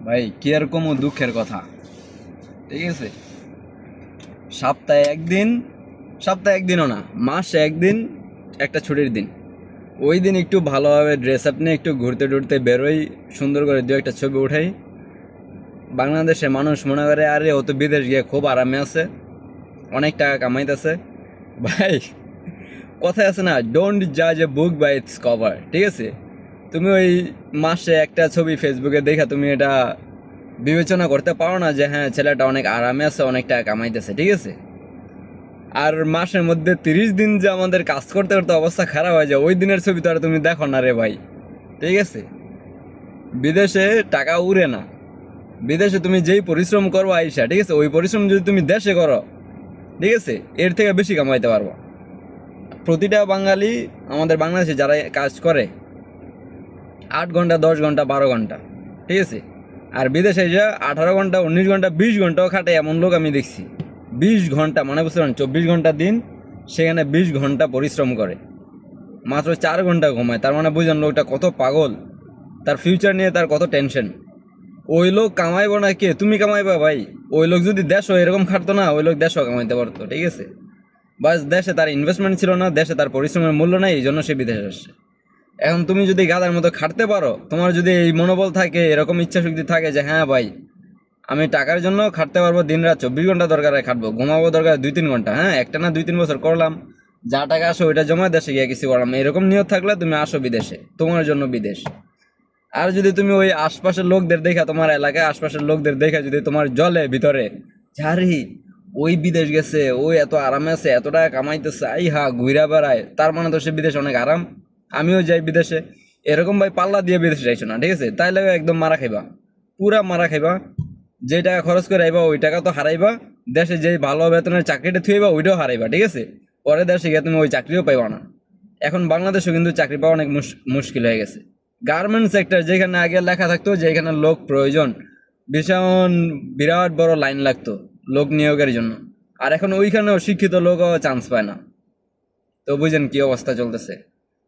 ভাই কি আর কম দুঃখের কথা। ঠিক আছে, সপ্তাহে একদিন, সপ্তাহে একদিনও না, মাসে একদিন একটা ছুটির দিন। ওই দিন একটু ভালোভাবে ড্রেস আপ নিয়ে একটু ঘুরতে টুরতে বেরোই, সুন্দর করে দু একটা ছবি উঠাই। বাংলাদেশে মানুষ মনে করে আরে ও তো বিদেশ গিয়ে খুব আরামে আছে, অনেক টাকা কামাইতেছে। ভাই কথায় আছে না, ডোন্ট জাজ এ বুক বাই ইটস কভার। ঠিক আছে, তুমি ওই মাসে একটা ছবি ফেসবুকে দেখা তুমি এটা বিবেচনা করতে পারো না যে হ্যাঁ ছেলেটা অনেক আরামে আছে, অনেক টাকা কামাইতেছে। ঠিক আছে, আর মাসের মধ্যে 30 দিন যে আমাদের কাজ করতে করতে অবস্থা খারাপ হয়ে যায়, ওই দিনের ছবি তো আর তুমি দেখো না রে ভাই। ঠিক আছে, বিদেশে টাকা উড়ে না। বিদেশে তুমি যেই পরিশ্রম করো আইসা, ঠিক আছে, ওই পরিশ্রম যদি তুমি দেশে করো, ঠিক আছে, এর থেকে বেশি কামাইতে পারবো। প্রতিটা বাঙালি আমাদের বাংলাদেশে যারা কাজ করে 8 ঘন্টা, 10 ঘন্টা, 12 ঘন্টা, ঠিক আছে, আর বিদেশে যে 18 ঘন্টা, 19 ঘন্টা, 20 ঘন্টাও খাটে এমন লোক আমি দেখছি। 20 ঘন্টা মানে বুঝতে পারেন 24 ঘন্টা দিন, সেখানে 20 ঘন্টা পরিশ্রম করে, মাত্র 4 ঘন্টা ঘুমায়। তার মানে বুঝলেন লোকটা কত পাগল, তার ফিউচার নিয়ে তার কত টেনশন। ওই লোক কামাইবো না কে, তুমি কামাইবা ভাই। ওই লোক যদি দেশও এরকম খাটতো না, ওই লোক দেশও কামাইতে পারতো। ঠিক আছে, বাস দেশে তার ইনভেস্টমেন্ট ছিল না, দেশে তার পরিশ্রমের মূল্য নাই, এই জন্য সে বিদেশে আসছে। এখন তুমি যদি গাধার মতো খাটতে পারো, তোমার যদি এই মনোবল থাকে, এরকম ইচ্ছা শক্তি থাকে যে হ্যাঁ ভাই আমি টাকার জন্য খাটতে পারবো, দিন রাত 24 ঘন্টা দরকার খাটবো, ঘুমাবো দরকার 2-3 ঘন্টা, হ্যাঁ একটা না 2-3 বছর করলাম, যা টাকা আসো ওইটা জমা দেশে গিয়ে কিছু করলাম, এরকম নিয়ত থাকলে তুমি আসো বিদেশে, তোমার জন্য বিদেশ। আর যদি তুমি ওই আশপাশের লোকদের দেখা, তোমার এলাকায় আশপাশের লোকদের দেখা যদি তোমার জলে ভিতরে ঝাড়ি, ওই বিদেশ গেছে, ওই এত আরামে আছে, এত টাকা কামাইতেছে, আই হা ঘুরা বেড়ায়, তার মানে তো সে বিদেশে অনেক আরাম, আমিও যাই বিদেশে। এরকম ভাই পাল্লা দিয়ে বিদেশে যাইছো না, ঠিক আছে, তাইলে একদম মারা খাইবা, পুরা মারা খাইবা। যে টাকা খরচ করে আইবা ওই টাকা তো হারাইবা, দেশে যে ভালো বেতনের চাকরিটা থুইবা ওইটাও হারাইবা। ঠিক আছে, পরে দেশে গিয়ে তুমি ওই চাকরিও পাইবা না। এখন বাংলাদেশেও কিন্তু চাকরি পাওয়া অনেক মুশকিল হয়ে গেছে। গার্মেন্টস সেক্টর, যেখানে আগে লেখা থাকতো যে এখানে লোক প্রয়োজন, ভীষণ বিরাট বড় লাইন লাগতো লোক নিয়োগের জন্য, আর এখন ওইখানেও শিক্ষিত লোকও চান্স পায় না। তো বুঝেন কি অবস্থা চলতেছে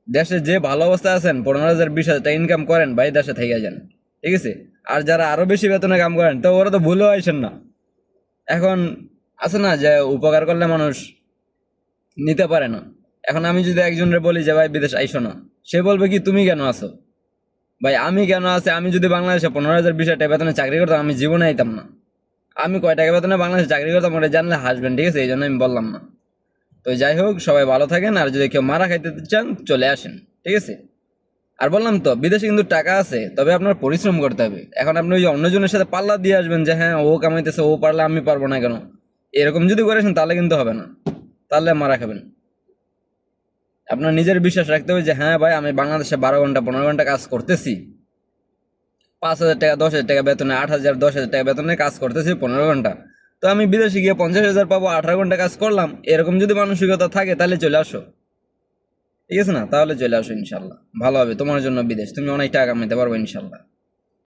দেশে। যে ভালো অবস্থায় আছেন, 15,000 20,000 টাকা ইনকাম করেন ভাই, দেশে থেকে যান। ঠিক আছে, আর যারা আরো বেশি বেতনে কাম করেন, তো ওরা তো ভুলেও আইসেন না। এখন আছে না যে উপকার করলে মানুষ নিতে পারে না। এখন আমি যদি একজনের বলি যে ভাই বিদেশ আইসো না, সে বলবে কি তুমি কেন আসো। ভাই আমি কেন আছে, আমি যদি বাংলাদেশে 15,000 20,000 টাকা বেতনে চাকরি করতাম, আমি জীবনে আইতাম না। আমি কয় টাকা বেতনে বাংলাদেশে চাকরি করতাম ওটা জানলে হাসবেন। ঠিক আছে, এই জন্য আমি বললাম না। তো যাই হোক, সবাই ভালো থাকেন, আর যদি কেউ মারা খাইতে চান চলে আসেন। ঠিক আছে, আর বললাম তো বিদেশে কিন্তু টাকা আছে, তবে আপনার পরিশ্রম করতে হবে। এখন আপনি ওই অন্যজনের সাথে পাল্লা দিয়ে আসবেন যে হ্যাঁ ও কামাইতেছে, ও পারলে আমি পারবো না কেন, এরকম যদি করেছেন তাহলে কিন্তু হবে না, তাহলে মারা খাবেন। আপনার নিজের বিশ্বাস রাখতে হবে যে হ্যাঁ ভাই আমি বাংলাদেশে 12 ঘন্টা 15 ঘন্টা কাজ করতেছি, 5,000 টাকা 10,000 টাকা বেতনে, 8,000 10,000 টাকা বেতনে কাজ করতেছি 15 ঘন্টা, তো আমি বিদেশে গিয়ে 50,000 পাবো, 18 ঘন্টা কাজ করলাম, এরকম যদি মানসিকতা থাকে তাহলে চলে আসো। ঠিক আছে না, তাহলে চলে আসো, ইনশাল্লাহ ভালো হবে তোমার জন্য বিদেশ, তুমি অনেক টাকা কামাইতে পারবো ইনশাল্লাহ।